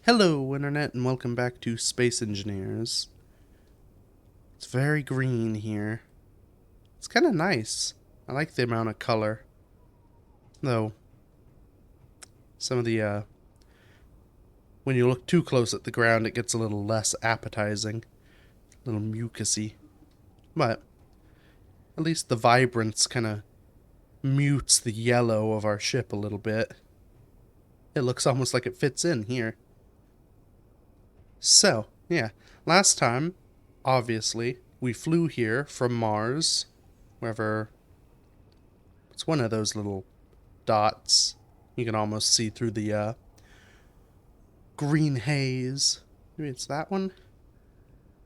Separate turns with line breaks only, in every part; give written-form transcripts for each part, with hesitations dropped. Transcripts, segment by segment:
Hello, Internet, and welcome back to Space Engineers. It's very green here. It's kind of nice. I like the amount of color. Though, some of when you look too close at the ground, it gets a little less appetizing. A little mucusy. But, at least the vibrance kind of mutes the yellow of our ship a little bit. It looks almost like it fits in here. So, yeah. Last time, obviously, we flew here from Mars, wherever. It's one of those little dots. You can almost see through the green haze. Maybe it's that one?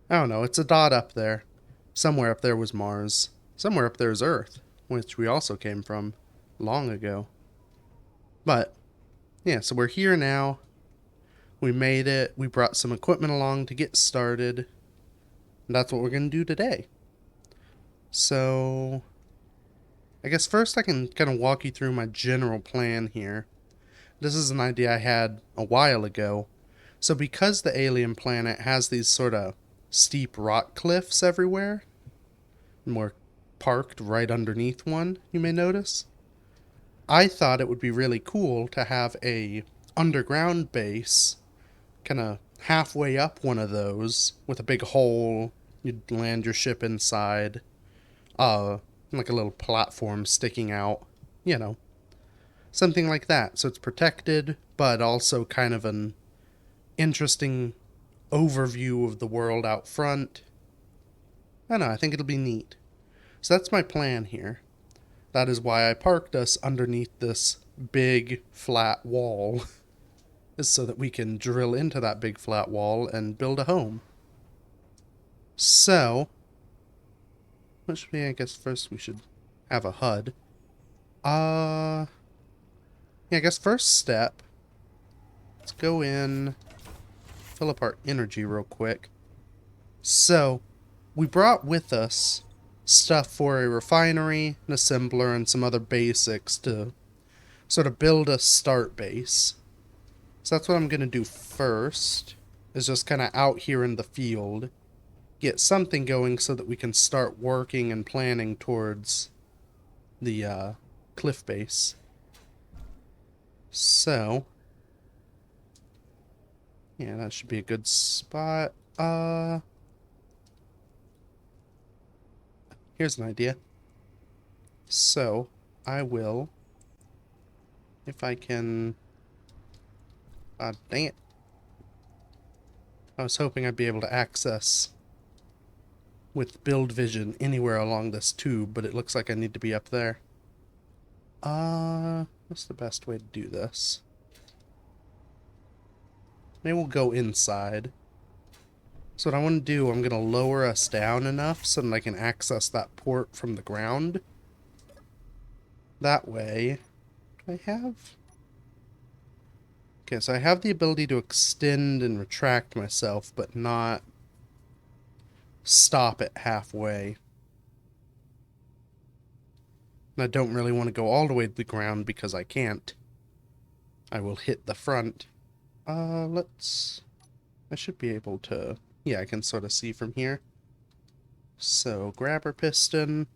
I don't know. It's a dot up there. Somewhere up there was Mars. Somewhere up there is Earth, which we also came from long ago. But, yeah, so we're here now. We made it. We brought some equipment along to get started. And that's what we're going to do today. So, I guess first I can kind of walk you through my general plan here. This is an idea I had a while ago. So because the alien planet has these sort of steep rock cliffs everywhere, and we're parked right underneath one, you may notice, I thought it would be really cool to have a underground base kind of halfway up one of those with a big hole. You'd land your ship inside, uh like a little platform sticking out, you know, something like that. So it's protected, but also kind of an interesting overview of the world out front. I don't know, I think it'll be neat. So that's my plan here. That is why I parked us underneath this big flat wall, is so that we can drill into that big flat wall and build a home. So, I guess first we should have a HUD. Yeah, I guess first step, let's go in, fill up our energy real quick. So, we brought with us stuff for a refinery, an assembler, and some other basics to sort of build a start base. So that's what I'm going to do first, is just kind of out here in the field, get something going so that we can start working and planning towards the cliff base. So, yeah, that should be a good spot. Here's an idea. So, I will, if I can, dang it. I was hoping I'd be able to access with build vision anywhere along this tube, but it looks like I need to be up there. What's the best way to do this? Maybe we'll go inside. So what I want to do, I'm going to lower us down enough so that I can access that port from the ground. That way, do I have... Okay, so I have the ability to extend and retract myself, but not stop it halfway. And I don't really want to go all the way to the ground because I can't. I will hit the front. I should be able to... Yeah, I can sort of see from here. So, grabber piston.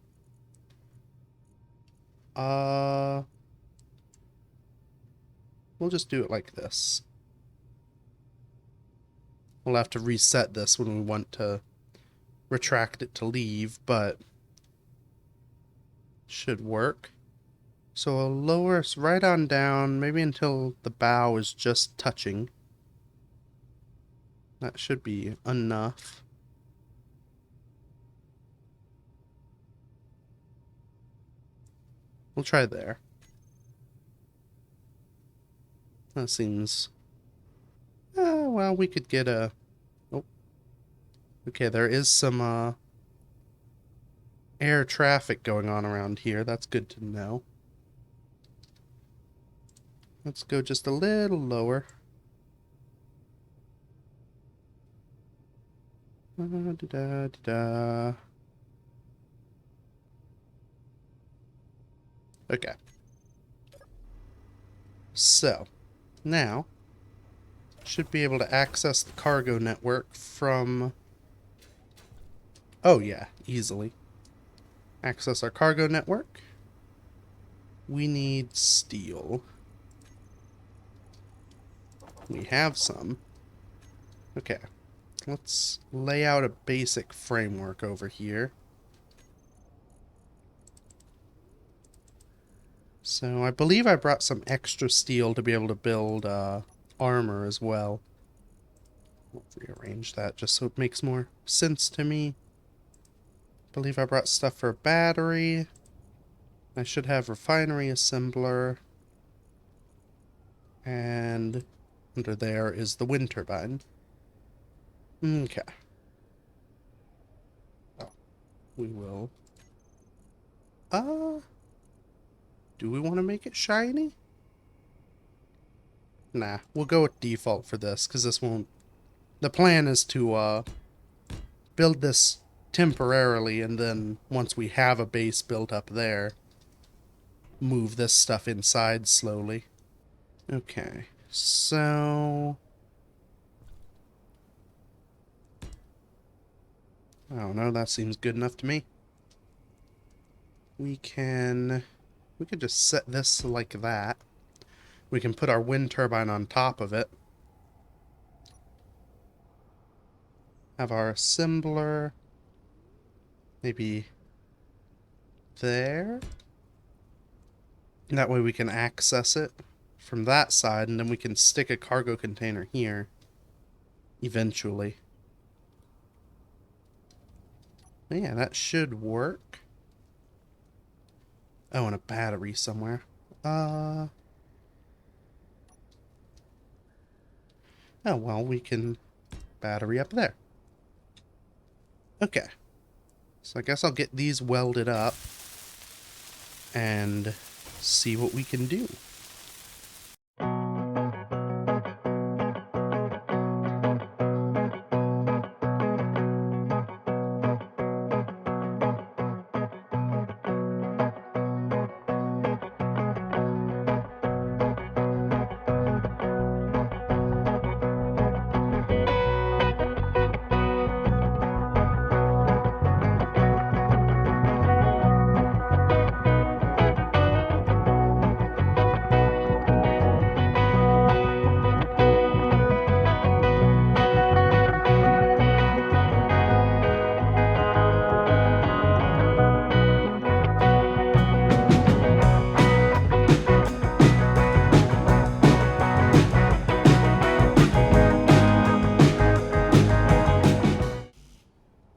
We'll just do it like this. We'll have to reset this when we want to retract it to leave, but should work. So I'll lower us right on down, maybe until the bow is just touching. That should be enough. We'll try there. That seems... well, we could get a... Oh. Okay, there is some, air traffic going on around here. That's good to know. Let's go just a little lower. Okay. So, now, should be able to access the cargo network from... Oh yeah, easily. Access our cargo network. We need steel. We have some. Okay. Let's lay out a basic framework over here. So I believe I brought some extra steel to be able to build armor as well. I'll rearrange that just so it makes more sense to me. I believe I brought stuff for a battery. I should have refinery assembler. And under there is the wind turbine. Okay. Oh, we will. Do we want to make it shiny? Nah, we'll go with default for this, because this won't... The plan is to, build this temporarily, and then once we have a base built up there, move this stuff inside slowly. Okay, so... I don't know, that seems good enough to me. We could just set this like that. We can put our wind turbine on top of it. Have our assembler maybe there. And that way we can access it from that side, and then we can stick a cargo container here eventually. Yeah, that should work. Oh, and a battery somewhere. Oh, well, we can battery up there. Okay. So I guess I'll get these welded up and see what we can do.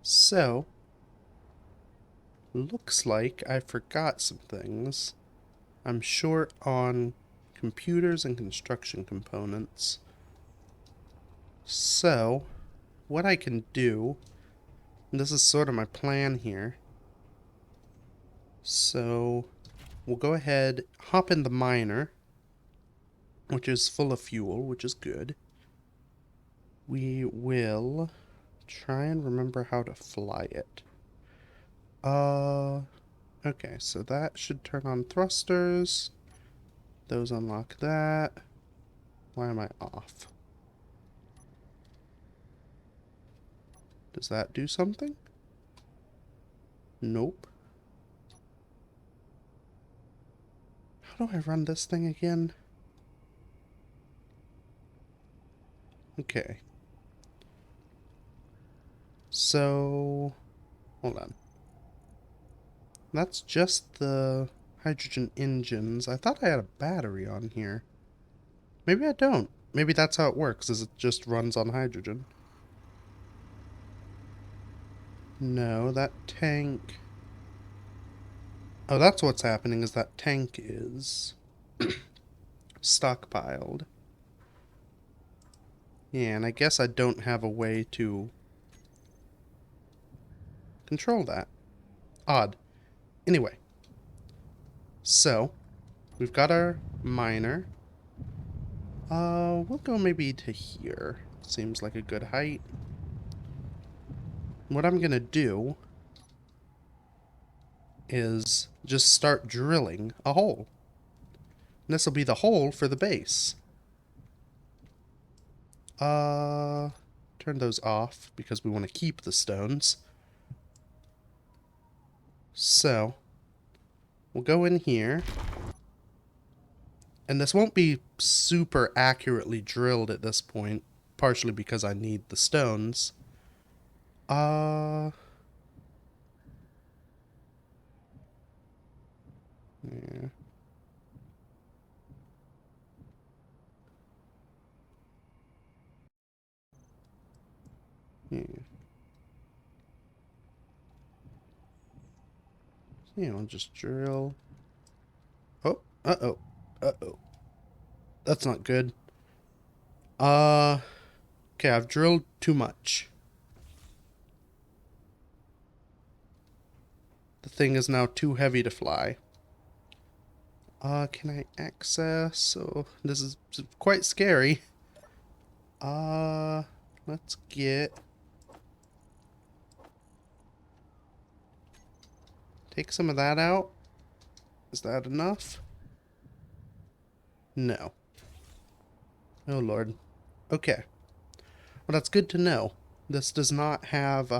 So, looks like I forgot some things. I'm short on computers and construction components. So, what I can do, and this is sort of my plan here. So, we'll go ahead, hop in the miner, which is full of fuel, which is good. We will try and remember how to fly it. Okay, so that should turn on thrusters. Those unlock that. Why am I off? Does that do something? Nope. How do I run this thing again? Okay. So, hold on. That's just the hydrogen engines. I thought I had a battery on here. Maybe I don't. Maybe that's how it works, is it just runs on hydrogen. No, that tank... Oh, that's what's happening, is that tank is stockpiled. Yeah, and I guess I don't have a way to control that. Odd. Anyway. So, we've got our miner. We'll go maybe to here. Seems like a good height. What I'm gonna do is just start drilling a hole. And this will be the hole for the base. Uh, turn those off because we want to keep the stones. So, we'll go in here. And this won't be super accurately drilled at this point, partially because I need the stones. Uh, yeah. Yeah. Just drill. Oh, uh-oh. Uh-oh. That's not good. Uh, okay, I've drilled too much. The thing is now too heavy to fly. Can I access? Oh, this is quite scary. Uh, let's take some of that out. Is that enough? No. Oh, Lord. Okay. Well, that's good to know. This does not have,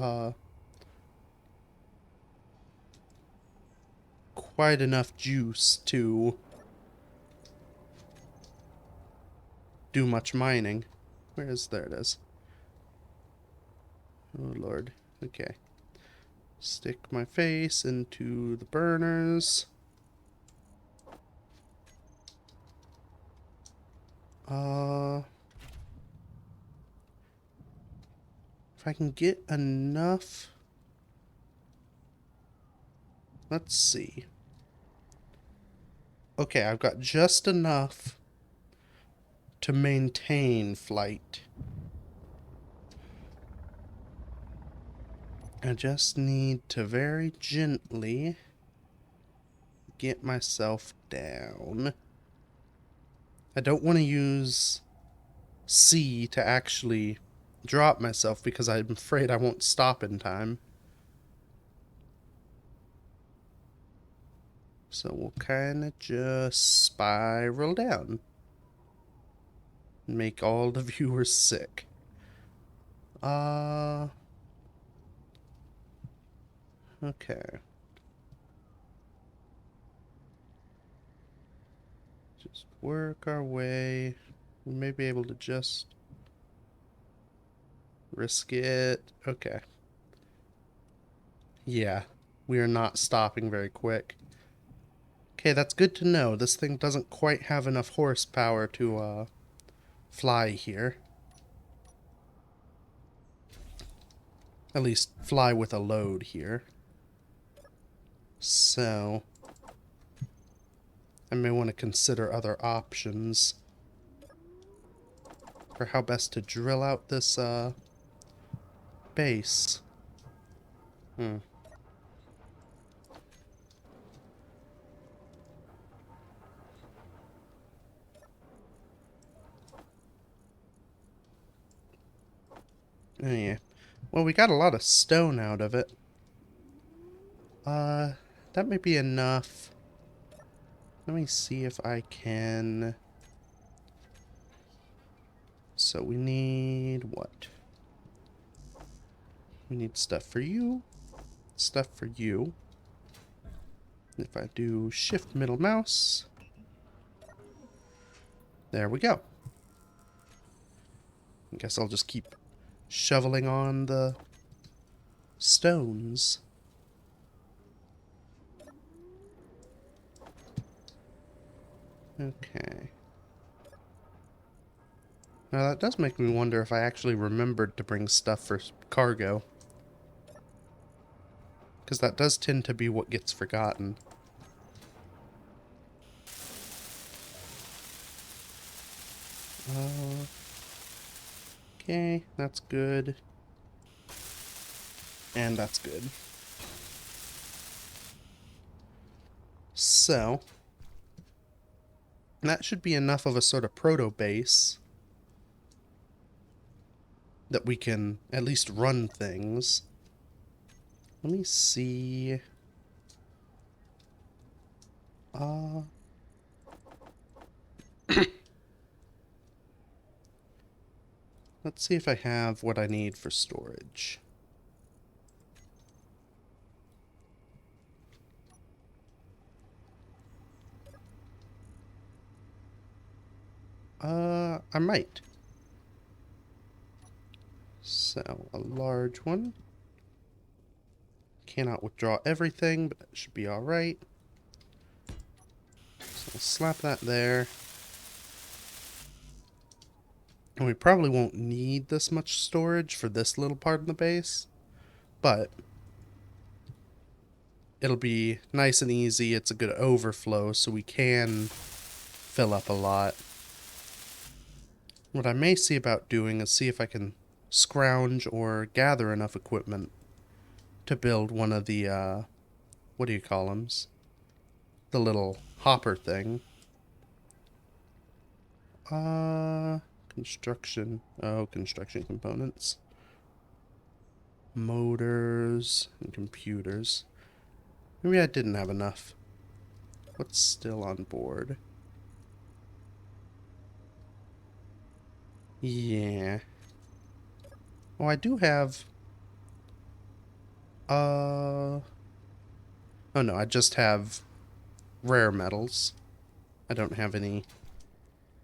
quite enough juice to do much mining. Where is... There it is. Oh, Lord. Okay. Stick my face into the burners. If I can get enough... Let's see. Okay, I've got just enough to maintain flight. I just need to very gently get myself down. I don't want to use C to actually drop myself because I'm afraid I won't stop in time. So we'll kind of just spiral down. Make all the viewers sick. Okay. Just work our way. We may be able to just risk it. Okay. Yeah, we are not stopping very quick. Okay, that's good to know. This thing doesn't quite have enough horsepower to, fly here. At least fly with a load here. So, I may want to consider other options for how best to drill out this, base. Hmm. Oh, yeah. Well, we got a lot of stone out of it. That may be enough. Let me see if I can... So we need what? We need stuff for you. Stuff for you. If I do shift middle mouse... There we go. I guess I'll just keep shoveling on the stones. Okay. Now that does make me wonder if I actually remembered to bring stuff for cargo. Because that does tend to be what gets forgotten. Okay, that's good. And that's good. So, that should be enough of a sort of proto-base that we can at least run things. Let me see. Uh, let's see if I have what I need for storage. I might. So, a large one. Cannot withdraw everything, but that should be alright. So we'll slap that there. And we probably won't need this much storage for this little part of the base, but it'll be nice and easy. It's a good overflow, so we can fill up a lot. What I may see about doing is see if I can scrounge or gather enough equipment to build one of the, what do you call them? The little hopper thing. Construction. Oh, construction components. Motors and computers. Maybe I didn't have enough. What's still on board? Yeah. Oh, I do have... Oh no, I just have rare metals. I don't have any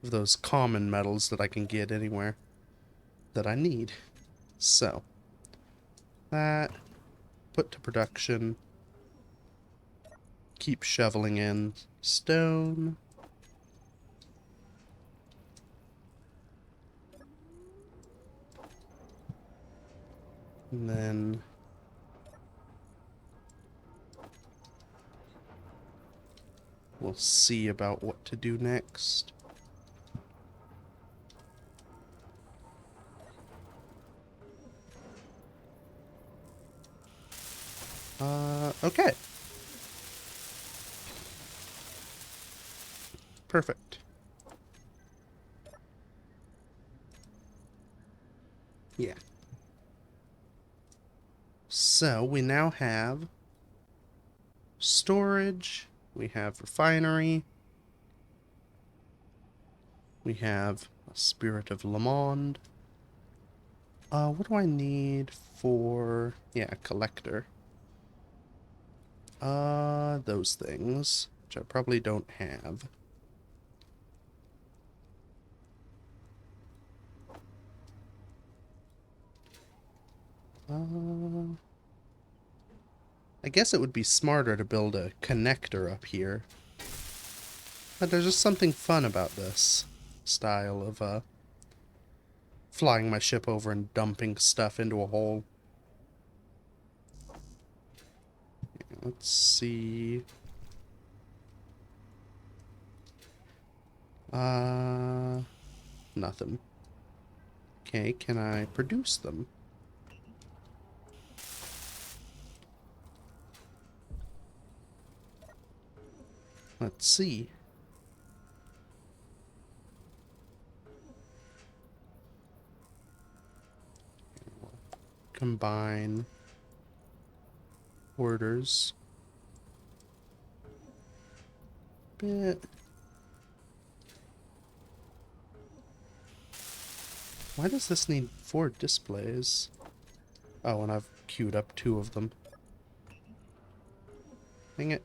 of those common metals that I can get anywhere that I need. So, that, put to production, keep shoveling in stone. And then we'll see about what to do next. Okay. Perfect. Yeah. So, we now have storage, we have refinery, we have a Spirit of Le Monde. What do I need for... yeah, collector. Those things, which I probably don't have. I guess it would be smarter to build a connector up here. But there's just something fun about this style of, flying my ship over and dumping stuff into a hole. Let's see. Nothing. Okay, can I produce them? Let's see. Combine orders. Bit. Why does this need 4 displays? Oh, and I've queued up 2 of them. Dang it.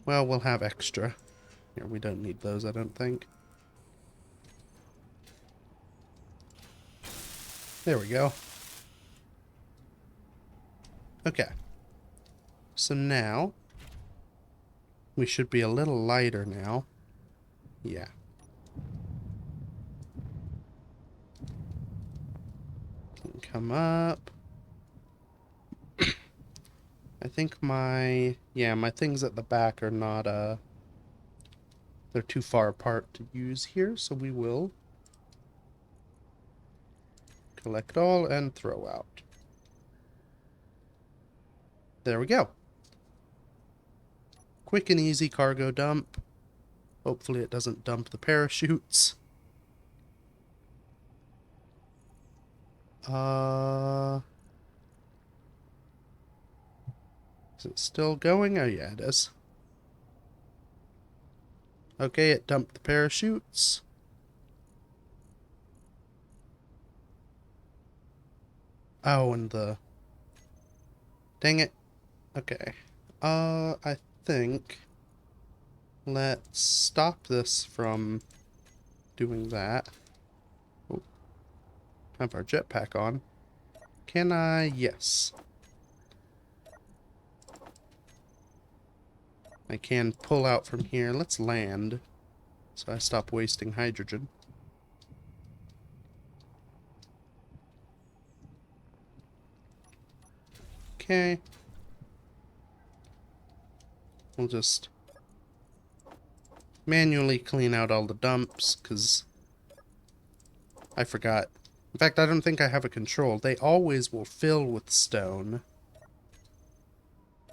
Well, we'll have extra. Here, we don't need those, I don't think. There we go. Okay. So now, we should be a little lighter now. Yeah. Can come up. I think my things at the back are not, they're too far apart to use here, so we will collect all and throw out. There we go. Quick and easy cargo dump. Hopefully it doesn't dump the parachutes. Is it still going? Oh yeah, it is. Okay, it dumped the parachutes. Oh, and the... Dang it. Okay. I think... Let's stop this from doing that. Oh, have our jetpack on. Can I? Yes. I can pull out from here. Let's land. So I stop wasting hydrogen. Okay. We'll just manually clean out all the dumps, because I forgot. In fact, I don't think I have a control. They always will fill with stone.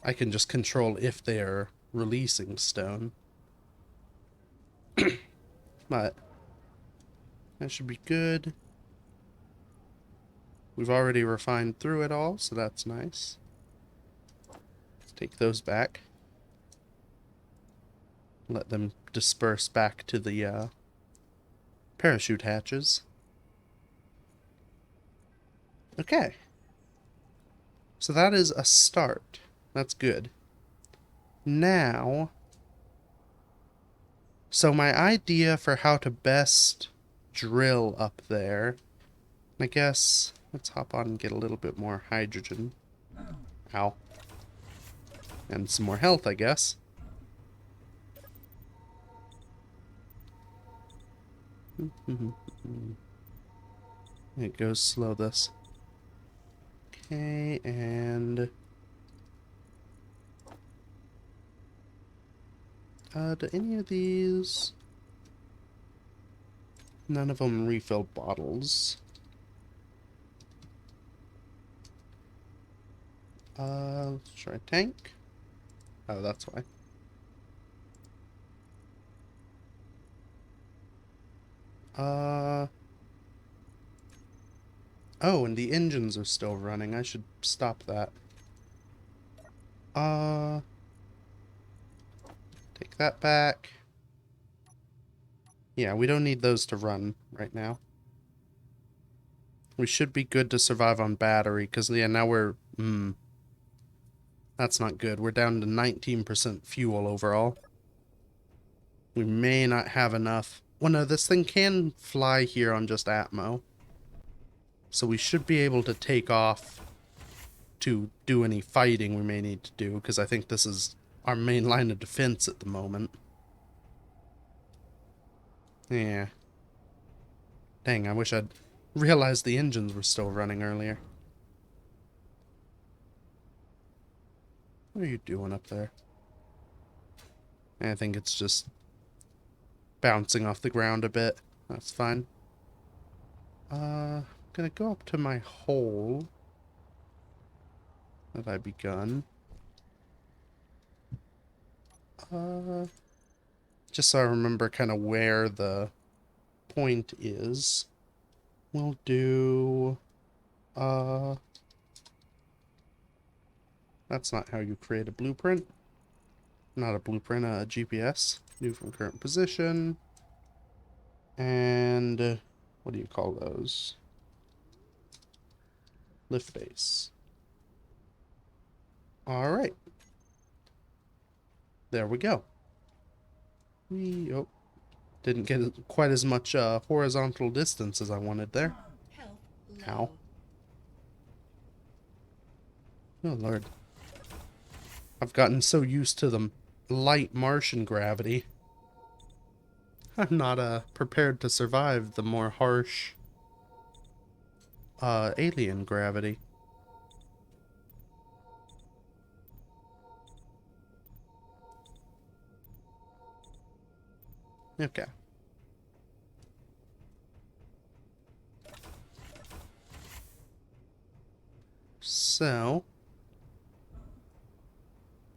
I can just control if they're releasing stone. But that should be good. We've already refined through it all, so that's nice. Let's take those back. Let them disperse back to the parachute hatches. Okay. So that is a start. That's good. Now, so my idea for how to best drill up there, I guess, let's hop on and get a little bit more hydrogen. Ow. And some more health, I guess. It goes slow, this. Okay, and... do any of these... None of them refill bottles. Let's try tank. Oh, that's why. Oh, and the engines are still running. I should stop that. Take that back. Yeah, we don't need those to run right now. We should be good to survive on battery, because, yeah, now we're... that's not good. We're down to 19% fuel overall. We may not have enough. Well, no, this thing can fly here on just Atmo. So we should be able to take off to do any fighting we may need to do, because I think this is our main line of defense at the moment. Yeah. Dang, I wish I'd realized the engines were still running earlier. What are you doing up there? I think it's just bouncing off the ground a bit. That's fine. Gonna go up to my hole that I begun. Just so I remember kind of where the point is. We'll do, that's not how you create a blueprint. Not a blueprint, a GPS. New from current position. And, what do you call those? Lift base. Alright. There we go. Oh, didn't get quite as much horizontal distance as I wanted there. Ow. Oh, Lord. I've gotten so used to the light Martian gravity. I'm not prepared to survive the more harsh alien gravity. Okay. So,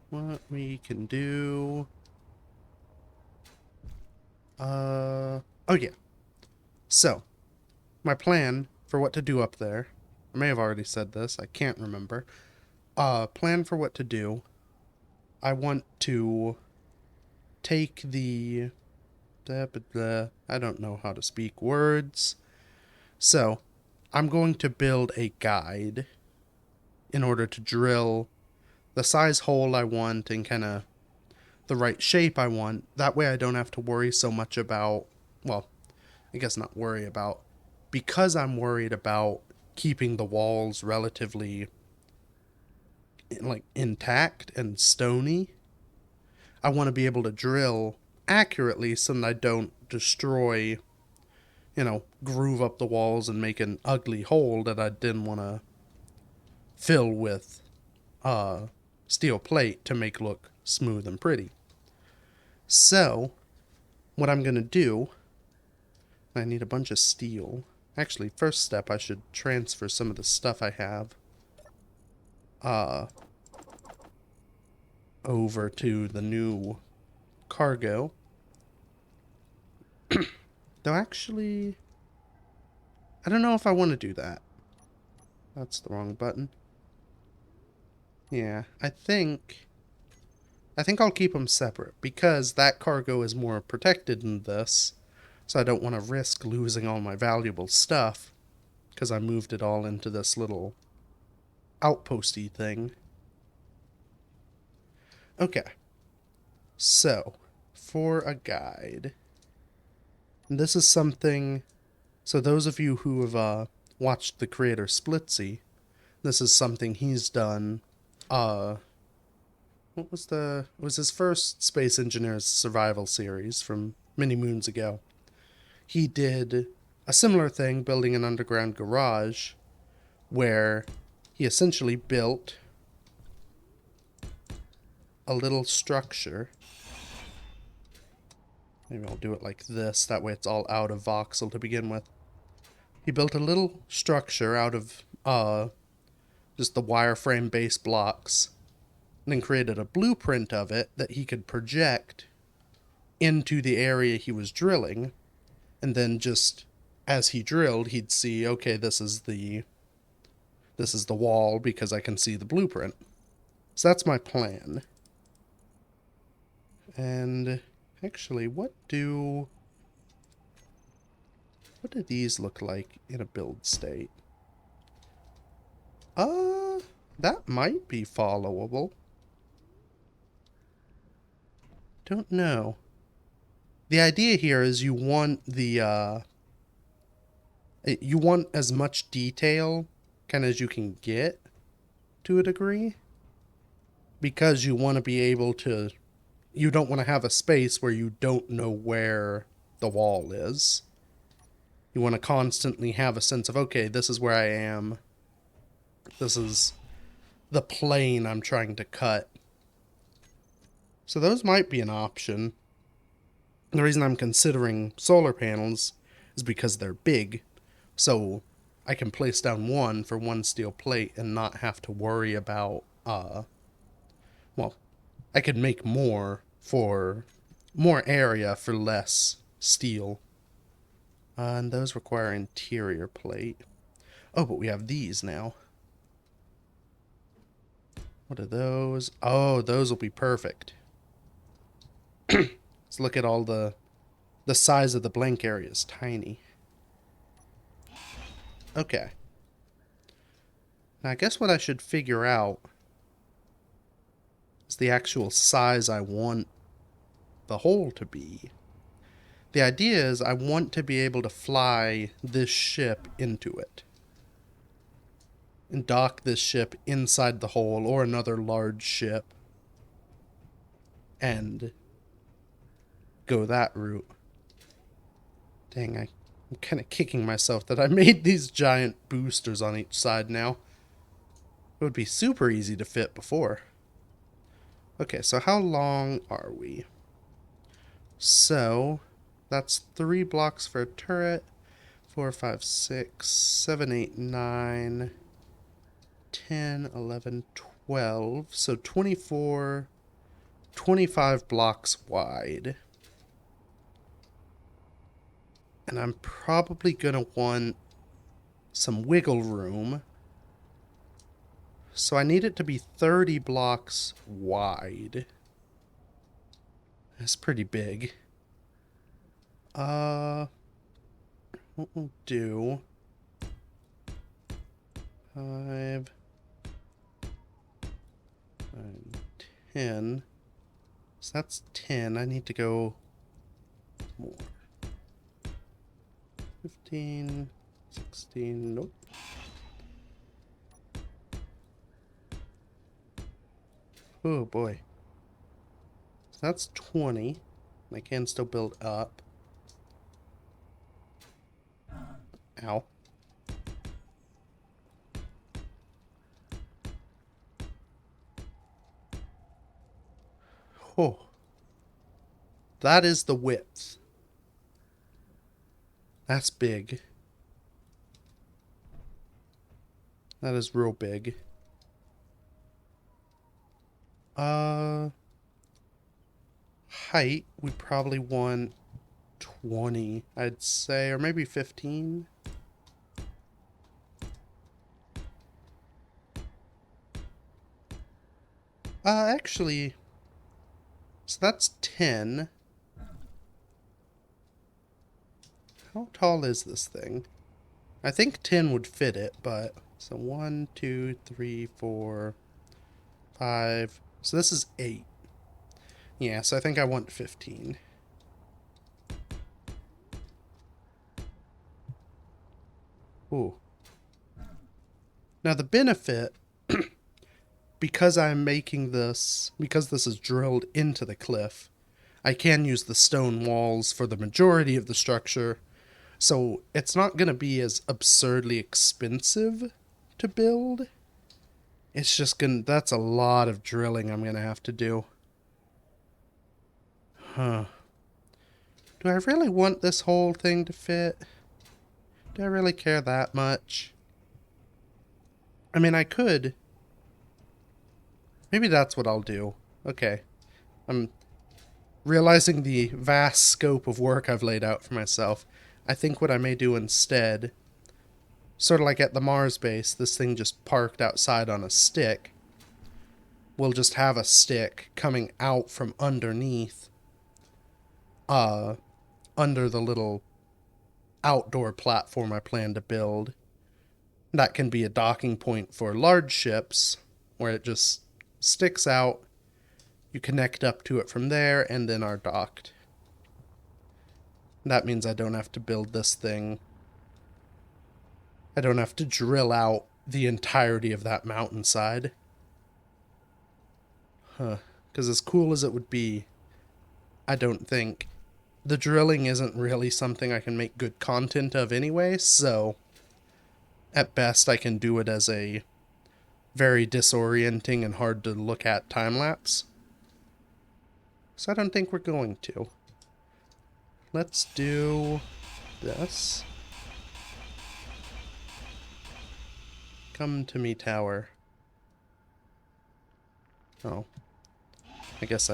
what we can do... oh yeah. So, my plan for what to do up there, I may have already said this, I can't remember. Plan for what to do. I want to take the... I don't know how to speak words. So, I'm going to build a guide in order to drill the size hole I want and kind of the right shape I want. That way I don't have to worry so much about, well, I guess not worry about, because I'm worried about keeping the walls relatively like intact and stony. I want to be able to drill accurately so that I don't destroy, groove up the walls and make an ugly hole that I didn't want to fill with steel plate to make look smooth and pretty. So, what I'm going to do, I need a bunch of steel. Actually, first step, I should transfer some of the stuff I have over to the new cargo. Though actually, I don't know if I want to do that. That's the wrong button. Yeah, I think I'll keep them separate because that cargo is more protected than this. So I don't want to risk losing all my valuable stuff because I moved it all into this little outposty thing. Okay. So, for a guide, this is something. So those of you who have watched the creator Splitsy, this is something he's done. What was it was his first Space Engineers Survival series from many moons ago. He did a similar thing, building an underground garage, where he essentially built a little structure. Maybe I'll do it like this, that way it's all out of voxel to begin with. He built a little structure out of just the wireframe base blocks, and then created a blueprint of it that he could project into the area he was drilling, and then just as he drilled, he'd see, okay, this is the wall because I can see the blueprint. So that's my plan. And actually, what do these look like in a build state? That might be followable. Don't know. The idea here is you want you want as much detail kind of as you can get to a degree, because you want to be able to, you don't want to have a space where you don't know where the wall is. You want to constantly have a sense of, okay, this is where I am. This is the plane I'm trying to cut. So those might be an option. The reason I'm considering solar panels is because they're big. So I can place down one for one steel plate and not have to worry about, well, I could make more for more area for less steel. And those require interior plate. Oh, but we have these now. What are those? Oh, those will be perfect. Let's look at all the size of the blank area is tiny. Okay. Now I guess what I should figure out is the actual size I want the hole to be. The idea is I want to be able to fly this ship into it. And dock this ship inside the hole or another large ship. And go that route. Dang, I'm kind of kicking myself that I made these giant boosters on each side now. It would be super easy to fit before. Okay, so how long are we? So, that's 3 blocks for a turret. 4, 5, 6, 7, 8, 9, 10, 11, 12. So 24, 25 blocks wide. And I'm probably going to want some wiggle room. So I need it to be 30 blocks wide. That's pretty big. What we'll do 5, 9, 10. So that's 10. I need to go more. 15, 16, nope. Oh boy. So that's 20. I can still build up. Ow. Oh. That is the width. That's big. That is real big. Height, we probably want 20, I'd say, or maybe 15. Actually, so that's 10. How tall is this thing? I think 10 would fit it, but... So 1, 2, 3, 4, 5. So this is 8. Yeah, so I think I want 15. Ooh. Now the benefit, because I'm making this, because this is drilled into the cliff, I can use the stone walls for the majority of the structure, so it's not going to be as absurdly expensive to build. It's just gonna, that's a lot of drilling I'm going to have to do. Huh. Do I really want this whole thing to fit? Do I really care that much? I mean, I could. Maybe that's what I'll do. Okay. I'm realizing the vast scope of work I've laid out for myself. I think what I may do instead, sort of like at the Mars base, this thing just parked outside on a stick. We'll just have a stick coming out from underneath, under the little outdoor platform I plan to build. That can be a docking point for large ships, where it just sticks out, you connect up to it from there, and then are docked. That means I don't have to build this thing. I don't have to drill out the entirety of that mountainside. Huh. Because as cool as it would be, I don't think the drilling isn't really something I can make good content of anyway, so at best I can do it as a very disorienting and hard to look at time lapse. So I don't think we're going to. Let's do this. Come to me, tower. Oh. I guess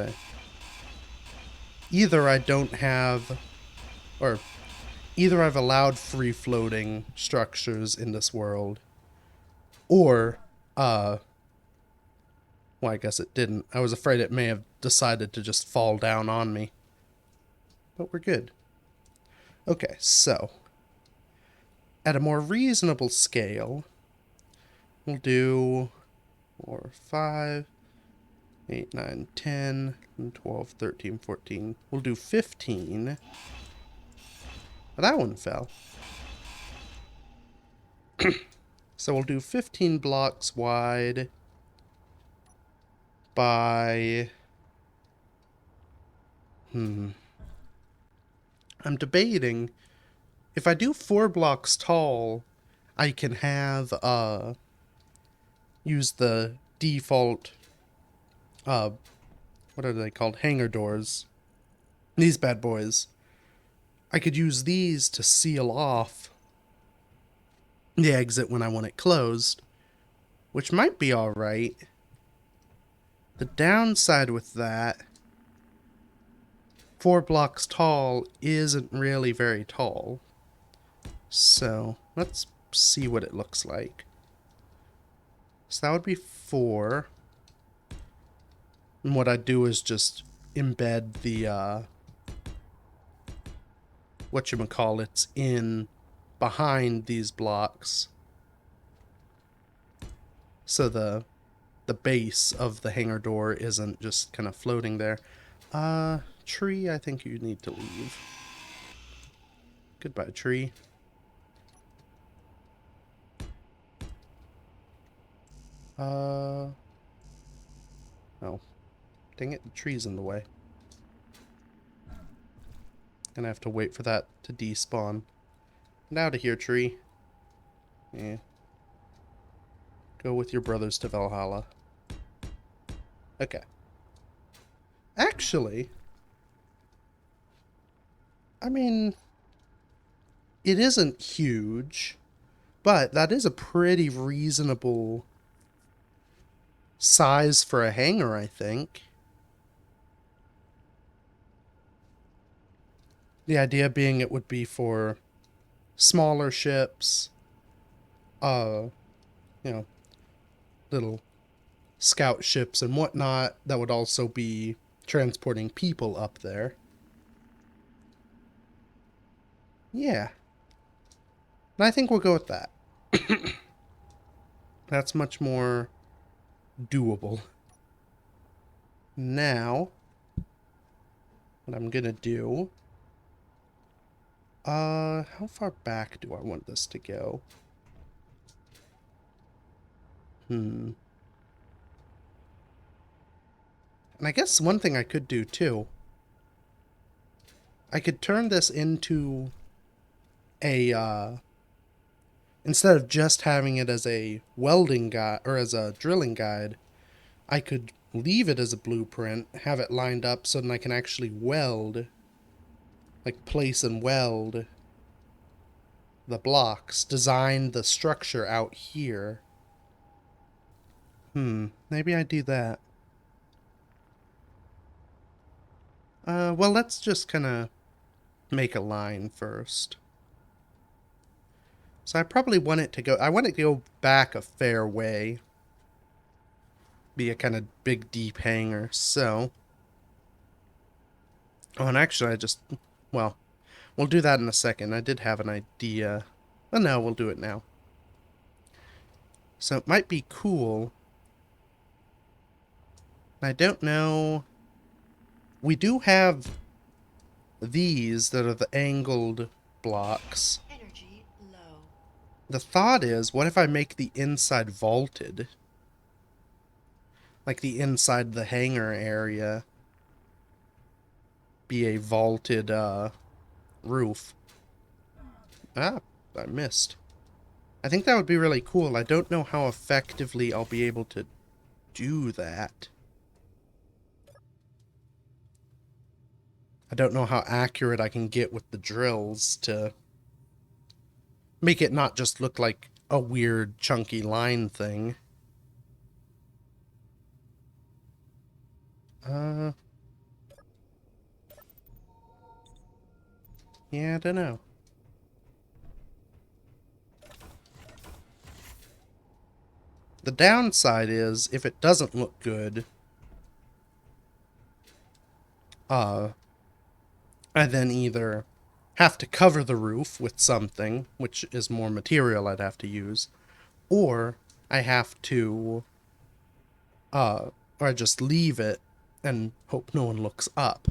either I don't have, or either I've allowed free-floating structures in this world, or, well, I guess it didn't. I was afraid it may have decided to just fall down on me. But we're good. Okay, so, at a more reasonable scale, we'll do 4, 5, 8, 9, 10, 12, 13, 14. We'll do 15. Oh, that one fell. So we'll do 15 blocks wide by... I'm debating. If I do 4 blocks tall, I can have, use the default, what are they called? Hangar doors. These bad boys. I could use these to seal off the exit when I want it closed, which might be alright. The downside with that, 4 blocks tall isn't really very tall. So, let's see what it looks like. So that would be 4. And what I'd do is just embed the, whatchamacallits in behind these blocks. so the base of the hangar door isn't just kind of floating there. Tree, I think you need to leave. Goodbye, tree. Oh. Dang it, the tree's in the way. Gonna have to wait for that to despawn. Get out of here, tree. Yeah. Go with your brothers to Valhalla. Okay. Actually, I mean, it isn't huge, but that is a pretty reasonable size for a hangar, I think. The idea being it would be for smaller ships, uh, you know, little scout ships and whatnot that would also be transporting people up there. Yeah. And I think we'll go with that. That's much more doable. Now, what I'm gonna do... how far back do I want this to go? And I guess one thing I could do, too, I could turn this into a, instead of just having it as a welding guide, or as a drilling guide, I could leave it as a blueprint, have it lined up so that I can actually weld, like place and weld the blocks, design the structure out here. Maybe I do that. Well, let's just kind of make a line first. So I probably want it to go, I want it to go back a fair way. Be a kind of big, deep hangar, so. Oh, and actually well, we'll do that in a second. I did have an idea. Well, no, we'll do it now. So it might be cool. I don't know. We do have these that are the angled blocks.
Energy low.
The thought is, what if I make the inside vaulted? Like the inside the hangar area be a vaulted roof. Ah, I missed. I think that would be really cool. I don't know how effectively I'll be able to do that. I don't know how accurate I can get with the drills to make it not just look like a weird chunky line thing. Uh, yeah, I don't know. The downside is, if it doesn't look good, I then either have to cover the roof with something, which is more material I'd have to use, or I have to, or I just leave it and hope no one looks up.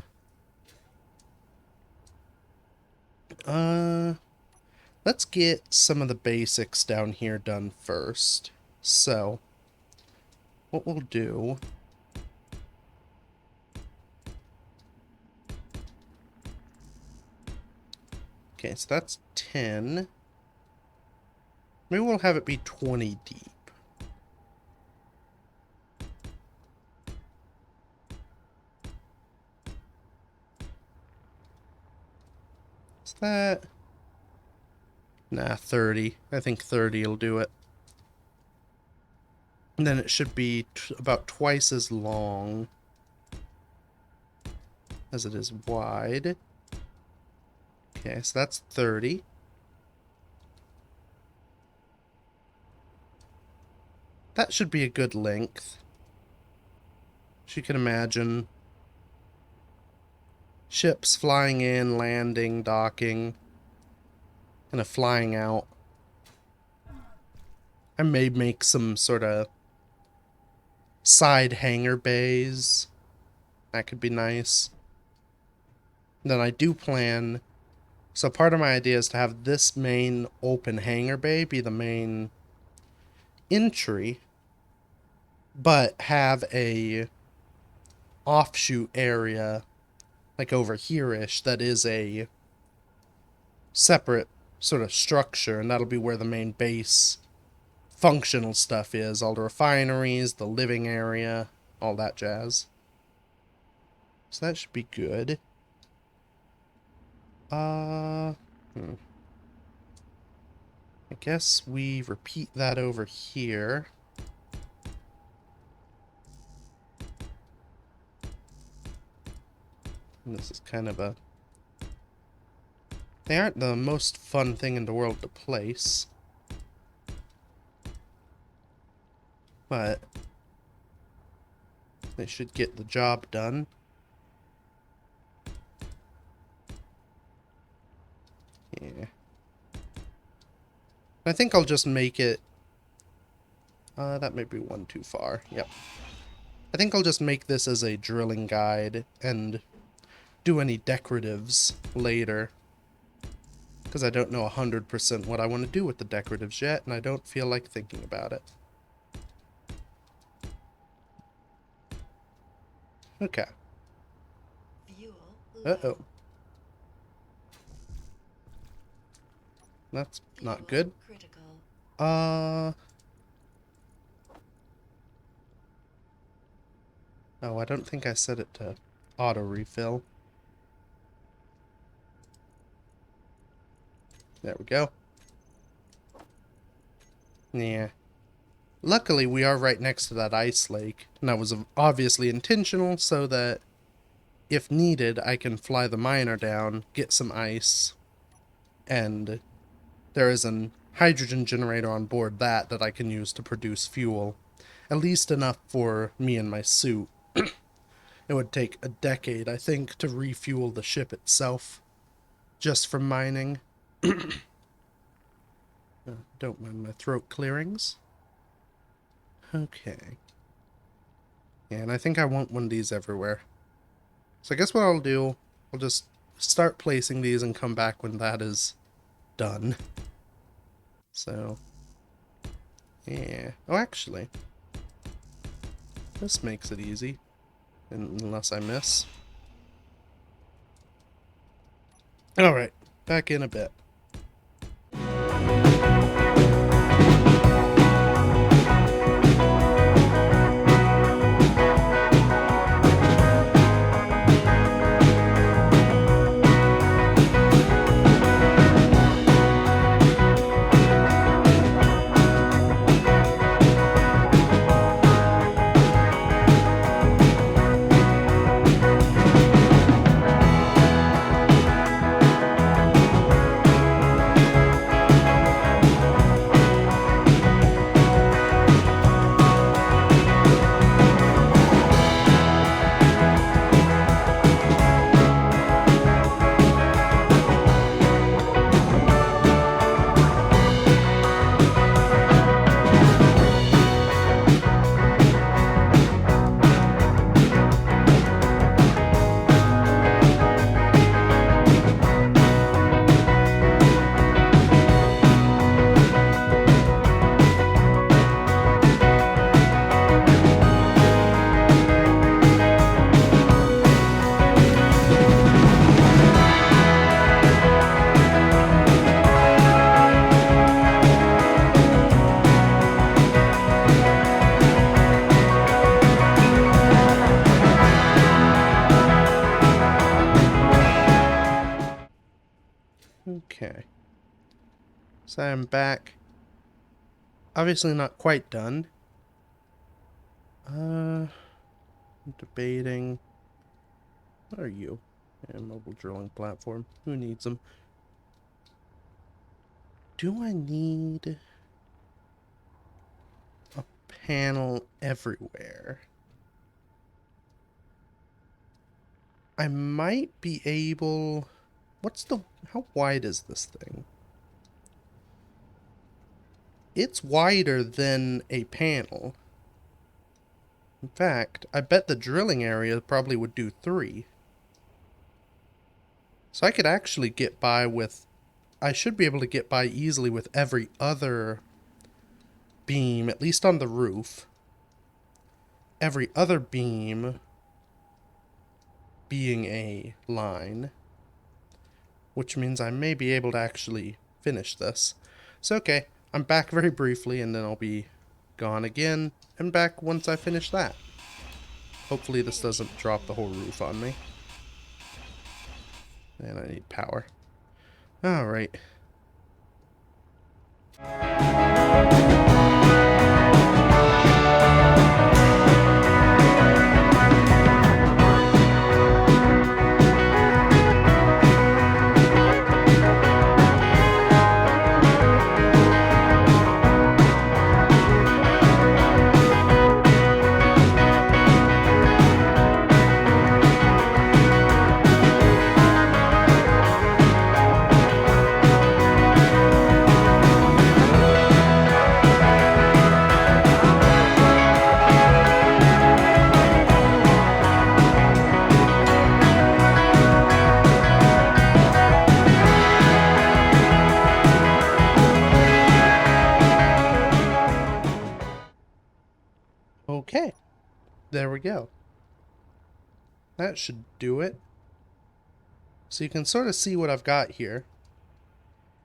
Let's get some of the basics down here done first. So, what we'll do... Okay, so that's 10. Maybe we'll have it be 20 deep. Is that... Nah, 30. I think 30 will do it. And then it should be about twice as long as it is wide. Okay, so that's 30. That should be a good length. As you can imagine, ships flying in, landing, docking, kind of flying out. I may make some sort of side hangar bays. That could be nice. Then I do plan... So part of my idea is to have this main open hangar bay be the main entry, but have a offshoot area, like over here-ish, that is a separate sort of structure, and that'll be where the main base functional stuff is. All the refineries, the living area, all that jazz. So that should be good. I guess we repeat that over here. And this is kind of a... They aren't the most fun thing in the world to place. But they should get the job done. Yeah. I think I'll just make it... that may be one too far. Yep. I think I'll just make this as a drilling guide and do any decoratives later. Because I don't know 100% what I want to do with the decoratives yet, and I don't feel like thinking about it. Okay. Uh-oh. That's not good. Oh, I don't think I set it to auto refill. There we go. Yeah. Luckily, we are right next to that ice lake, and that was obviously intentional so that if needed, I can fly the miner down, get some ice, and there is an hydrogen generator on board that I can use to produce fuel. At least enough for me and my suit. It would take a decade, I think, to refuel the ship itself, just from mining. Don't mind my throat clearings. Okay. Yeah, and I think I want one of these everywhere. So I guess what I'll do, I'll just start placing these and come back when that is done. So, yeah. Oh, actually, this makes it easy. Unless I miss. Alright, back in a bit. Okay. So I'm back. Obviously not quite done. I'm debating. What are you? A mobile drilling platform. Who needs them? Do I need a panel everywhere? I might be able... How wide is this thing? It's wider than a panel. In fact, I bet the drilling area probably would do 3. So I could actually get by with... I should be able to get by easily with every other beam, at least on the roof. Every other beam being a line, which means I may be able to actually finish this. So okay, I'm back very briefly and then I'll be gone again and back once I finish that. Hopefully this doesn't drop the whole roof on me. And I need power. Alright. Okay, there we go. That should do it. So you can sort of see what I've got here.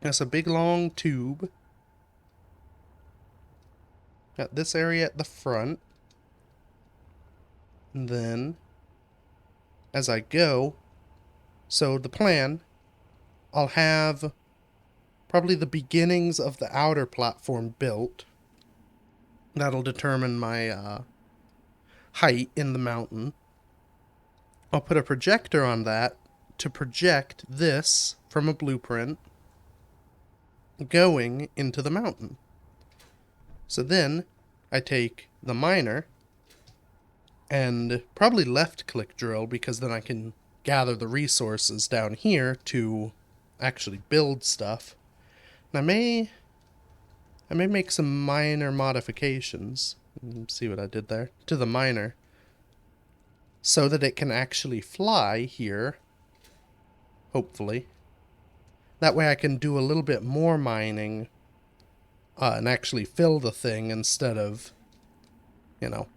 It's a big long tube. Got this area at the front. And then, as I go, so the plan, I'll have probably the beginnings of the outer platform built. That'll determine my height in the mountain. I'll put a projector on that to project this from a blueprint going into the mountain. So then I take the miner and probably left click drill, because then I can gather the resources down here to actually build stuff. And I may make some minor modifications. See what I did there? To the miner. So that it can actually fly here. Hopefully. That way I can do a little bit more mining. And actually fill the thing instead of, you know,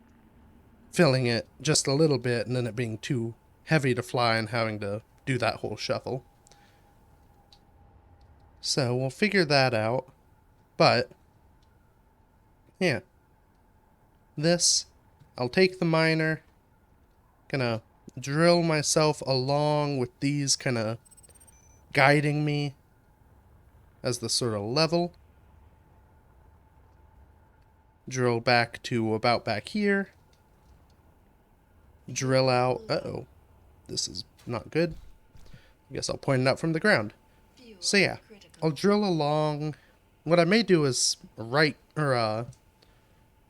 filling it just a little bit and then it being too heavy to fly and having to do that whole shuffle. So we'll figure that out. But yeah, this, I'll take the miner, gonna drill myself along with these kind of guiding me as the sort of level. Drill back to about back here. Drill out, uh-oh, this is not good. I guess I'll point it out from the ground. So yeah, I'll drill along. What I may do is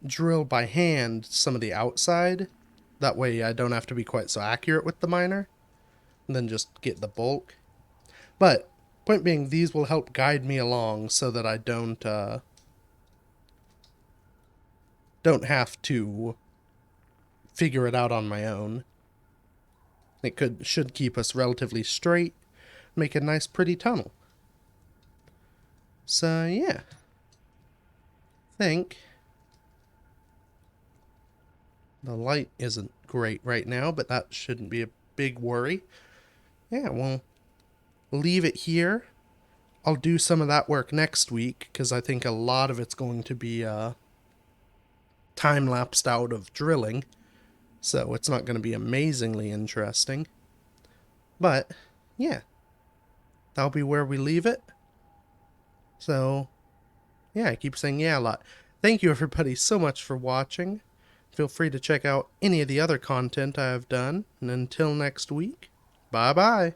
drill by hand some of the outside. That way I don't have to be quite so accurate with the miner. And then just get the bulk. But, point being, these will help guide me along so that I don't have to figure it out on my own. It should keep us relatively straight, make a nice pretty tunnel. So yeah, I think the light isn't great right now, but that shouldn't be a big worry. Yeah, we'll leave it here. I'll do some of that work next week, because I think a lot of it's going to be time-lapsed out of drilling. So it's not going to be amazingly interesting. But, yeah. That'll be where we leave it. So, yeah, I keep saying yeah a lot. Thank you everybody so much for watching. Feel free to check out any of the other content I have done. And until next week, bye-bye.